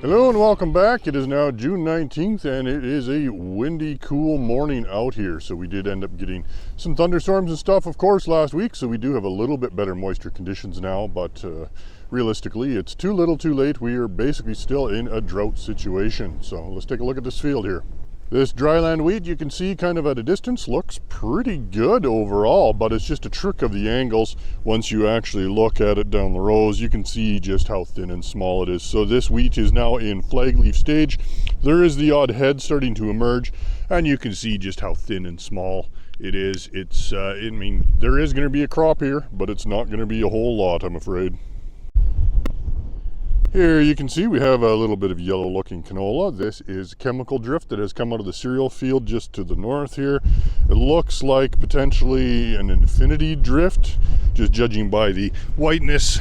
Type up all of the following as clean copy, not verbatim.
Hello and welcome back. It is now June 19th and it is a windy, cool morning out here. So we did end up getting some thunderstorms and stuff, of course, last week. So we do have a little bit better moisture conditions now, but realistically, it's too little too late. We are basically still in a drought situation. So let's take a look at this field here. This dryland wheat, you can see kind of at a distance, looks pretty good overall, but it's just a trick of the angles. Once you actually look at it down the rows, you can see just how thin and small it is. So this wheat is now in flag leaf stage. There is the odd head starting to emerge, and you can see just how thin and small it is. I mean, there is going to be a crop here, but it's not going to be a whole lot, I'm afraid. Here you can see we have a little bit of yellow looking canola. This is chemical drift that has come out of the cereal field just to the north here. It looks like potentially an infinity drift, just judging by the whiteness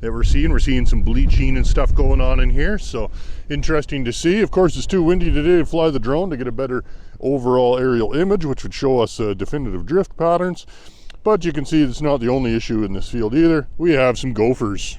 that we're seeing. We're seeing some bleaching and stuff going on in here, so interesting to see. Of course, it's too windy today to fly the drone to get a better overall aerial image, which would show us definitive drift patterns. But you can see it's not the only issue in this field either. We have some gophers.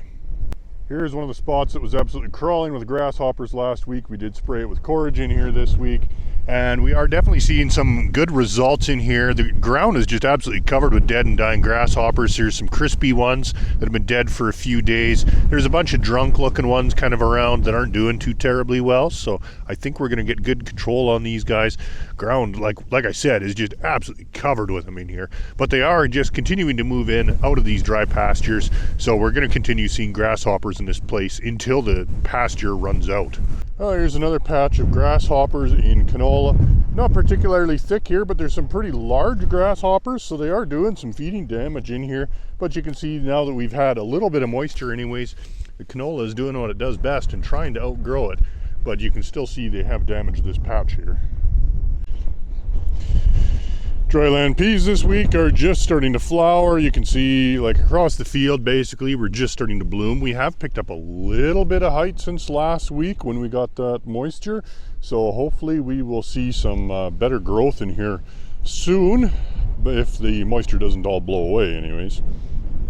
Here's one of the spots that was absolutely crawling with grasshoppers last week. We did spray it with courage in here this week, and we are definitely seeing some good results in here. The ground is just absolutely covered with dead and dying grasshoppers. There's some crispy ones that have been dead for a few days. There's a bunch of drunk looking ones kind of around that aren't doing too terribly well, so I think we're going to get good control on these guys. Ground, like I said, is just absolutely covered with them in here, but they are just continuing to move in out of these dry pastures, so we're going to continue seeing grasshoppers in this place until the pasture runs out. Oh, here's another patch of grasshoppers in canola. Not particularly thick here, but there's some pretty large grasshoppers, so they are doing some feeding damage in here. But you can see now that we've had a little bit of moisture anyways, the canola is doing what it does best and trying to outgrow it, but you can still see they have damaged this patch here. Dryland peas this week are just starting to flower. You can see like across the field basically we're just starting to bloom. We have picked up a little bit of height since last week when we got that moisture, so hopefully we will see some better growth in here soon, but if the moisture doesn't all blow away anyways.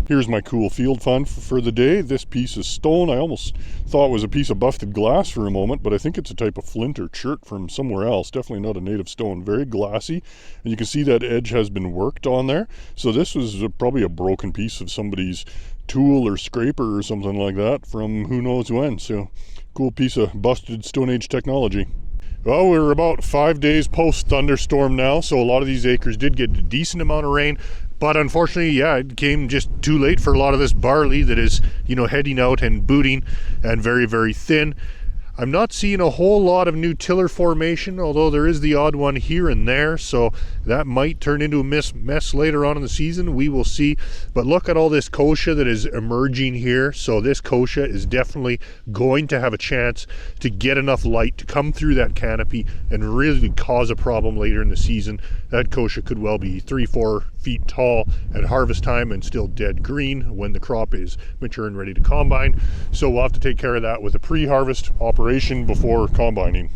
Here's my cool field find for the day. This piece is stone. I almost thought it was a piece of busted glass for a moment, but I think it's a type of flint or chert from somewhere else. Definitely not a native stone. Very glassy, and you can see that edge has been worked on there. So this was probably a broken piece of somebody's tool or scraper or something like that from who knows when. So cool piece of busted Stone Age technology. Well, we're about 5 days post thunderstorm now, so a lot of these acres did get a decent amount of rain. But unfortunately, yeah, it came just too late for a lot of this barley that is, heading out and booting and very, very thin. I'm not seeing a whole lot of new tiller formation, although there is the odd one here and there, so that might turn into a mess later on in the season. We will see. But look at all this kochia that is emerging here. So this kochia is definitely going to have a chance to get enough light to come through that canopy and really cause a problem later in the season. That kochia could well be 3-4 feet tall at harvest time and still dead green when the crop is mature and ready to combine. So we'll have to take care of that with a pre-harvest operation before combining.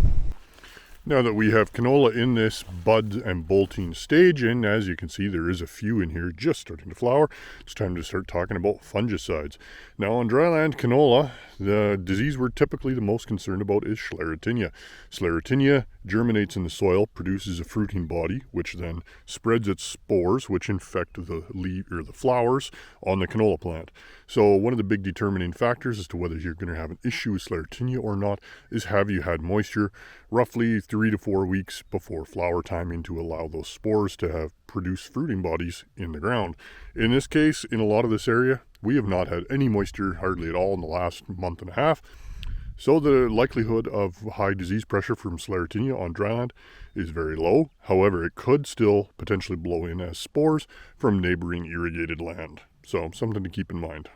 Now that we have canola in this bud and bolting stage, and as you can see there is a few in here just starting to flower, it's time to start talking about fungicides. Now on dryland canola, the disease we're typically the most concerned about is Sclerotinia. Sclerotinia germinates in the soil, produces a fruiting body, which then spreads its spores, which infect the leaf or the flowers on the canola plant. So one of the big determining factors as to whether you're going to have an issue with Sclerotinia or not is have you had moisture roughly 3 to 4 weeks before flower timing to allow those spores to have produced fruiting bodies in the ground. In this case, in a lot of this area, we have not had any moisture hardly at all in the last month and a half. So the likelihood of high disease pressure from Sclerotinia on dryland is very low. However, it could still potentially blow in as spores from neighboring irrigated land. So something to keep in mind.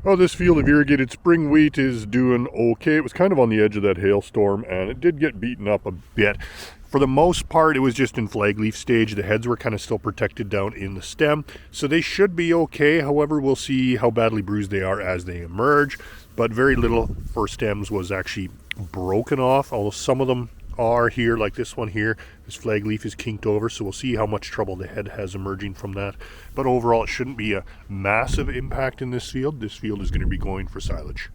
Well, this field of irrigated spring wheat is doing okay. It was kind of on the edge of that hailstorm and it did get beaten up a bit. For the most part, it was just in flag leaf stage. The heads were kind of still protected down in the stem, so they should be okay. However, we'll see how badly bruised they are as they emerge. But very little for stems was actually broken off, although some of them are here, like this one here. This flag leaf is kinked over, so we'll see how much trouble the head has emerging from that. But overall, it shouldn't be a massive impact in this field. This field is going to be going for silage.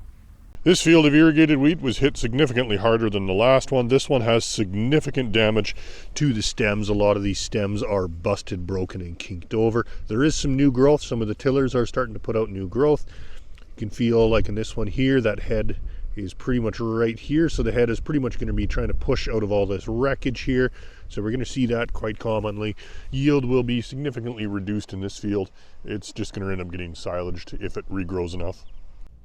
This field of irrigated wheat was hit significantly harder than the last one. This one has significant damage to the stems. A lot of these stems are busted, broken, and kinked over. There is some new growth. Some of the tillers are starting to put out new growth. You can feel like in this one here, that head is pretty much right here. So the head is pretty much going to be trying to push out of all this wreckage here. So we're going to see that quite commonly. Yield will be significantly reduced in this field. It's just going to end up getting silaged if it regrows enough.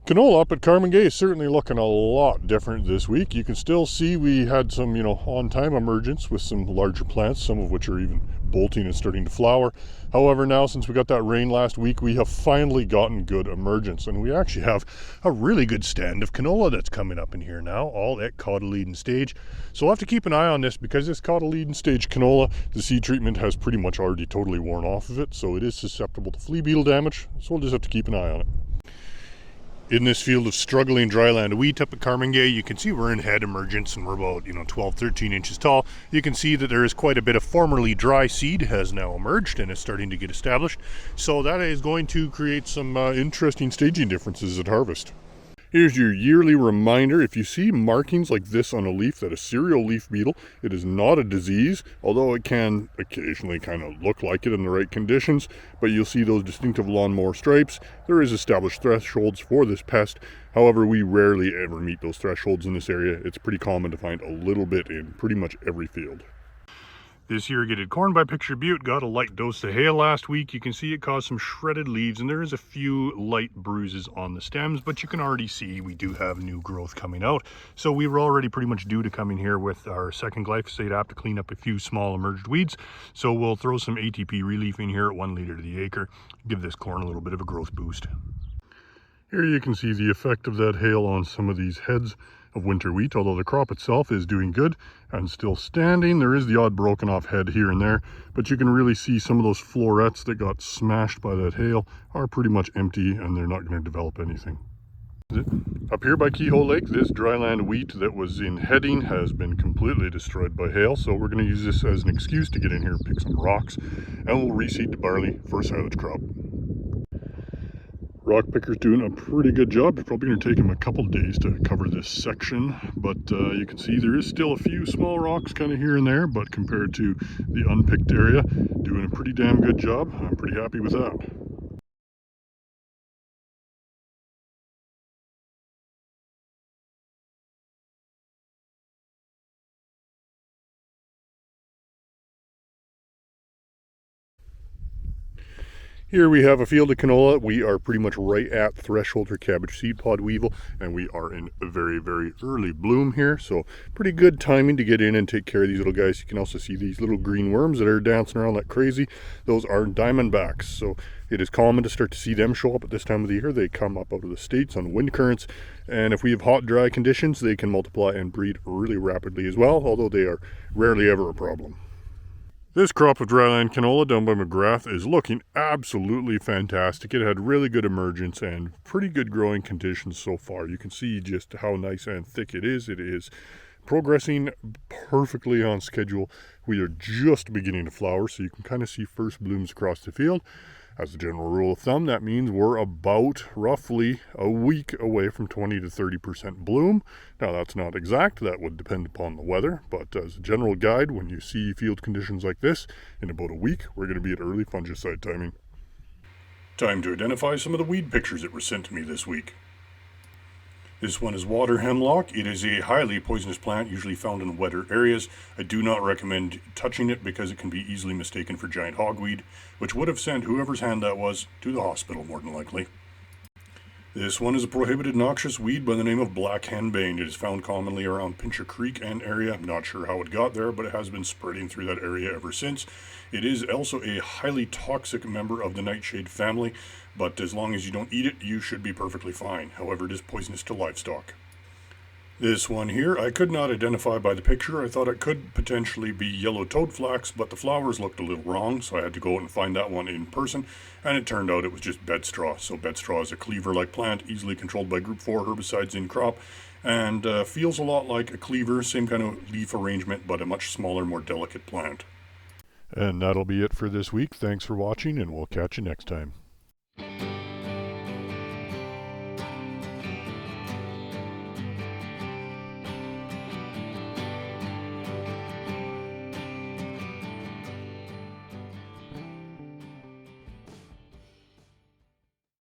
Canola up at Carmen Gay is certainly looking a lot different this week. You can still see we had some, on-time emergence with some larger plants, some of which are even bolting and starting to flower. However, now since we got that rain last week, we have finally gotten good emergence, and we actually have a really good stand of canola that's coming up in here now, all at cotyledon stage. So we'll have to keep an eye on this because this cotyledon stage canola, the seed treatment has pretty much already totally worn off of it, so it is susceptible to flea beetle damage, so we'll just have to keep an eye on it. In this field of struggling dryland wheat up at Carmen Gay, you can see we're in head emergence and we're about 12, 13 inches tall. You can see that there is quite a bit of formerly dry seed has now emerged and is starting to get established. So that is going to create some interesting staging differences at harvest. Here's your yearly reminder. If you see markings like this on a leaf, that is cereal leaf beetle. It is not a disease, although it can occasionally kind of look like it in the right conditions, but you'll see those distinctive lawnmower stripes. There is established thresholds for this pest. However, we rarely ever meet those thresholds in this area. It's pretty common to find a little bit in pretty much every field. This irrigated corn by Picture Butte got a light dose of hail last week. You can see it caused some shredded leaves and there is a few light bruises on the stems, but you can already see we do have new growth coming out. So we were already pretty much due to come in here with our second glyphosate app to clean up a few small emerged weeds. So we'll throw some ATP relief in here at 1 liter to the acre, give this corn a little bit of a growth boost. Here you can see the effect of that hail on some of these heads of winter wheat. Although the crop itself is doing good and still standing, there is the odd broken off head here and there, but you can really see some of those florets that got smashed by that hail are pretty much empty and they're not going to develop anything. Up here by Keyhole Lake, this dryland wheat that was in heading has been completely destroyed by hail, so we're going to use this as an excuse to get in here and pick some rocks, and we'll reseed the barley for a silage crop. Rock picker's doing a pretty good job. It's probably going to take him a couple days to cover this section, but you can see there is still a few small rocks kind of here and there, but compared to the unpicked area, doing a pretty damn good job. I'm pretty happy with that. Here we have a field of canola. We are pretty much right at threshold for cabbage seed pod weevil, and we are in a very, very early bloom here. So pretty good timing to get in and take care of these little guys. You can also see these little green worms that are dancing around like crazy. Those are diamondbacks. So it is common to start to see them show up at this time of the year. They come up out of the States on wind currents. And if we have hot, dry conditions, they can multiply and breed really rapidly as well, although they are rarely ever a problem. This crop of dryland canola down by McGrath is looking absolutely fantastic. It had really good emergence and pretty good growing conditions so far. You can see just how nice and thick it is. It is progressing perfectly on schedule. We are just beginning to flower, so you can kind of see first blooms across the field. As a general rule of thumb, that means we're about roughly a week away from 20 to 30% bloom. Now that's not exact, that would depend upon the weather, but as a general guide, when you see field conditions like this, in about a week, we're going to be at early fungicide timing. Time to identify some of the weed pictures that were sent to me this week. This one is water hemlock. It is a highly poisonous plant, usually found in wetter areas. I do not recommend touching it because it can be easily mistaken for giant hogweed, which would have sent whoever's hand that was to the hospital more than likely. This one is a prohibited noxious weed by the name of black henbane. It is found commonly around Pincher Creek and area. I'm not sure how it got there, but it has been spreading through that area ever since. It is also a highly toxic member of the nightshade family, but as long as you don't eat it, you should be perfectly fine. However, it is poisonous to livestock. This one here, I could not identify by the picture. I thought it could potentially be yellow toadflax, but the flowers looked a little wrong, so I had to go out and find that one in person, and it turned out it was just bedstraw. So bedstraw is a cleaver-like plant, easily controlled by group 4 herbicides in crop, and feels a lot like a cleaver, same kind of leaf arrangement, but a much smaller, more delicate plant. And that'll be it for this week. Thanks for watching, and we'll catch you next time.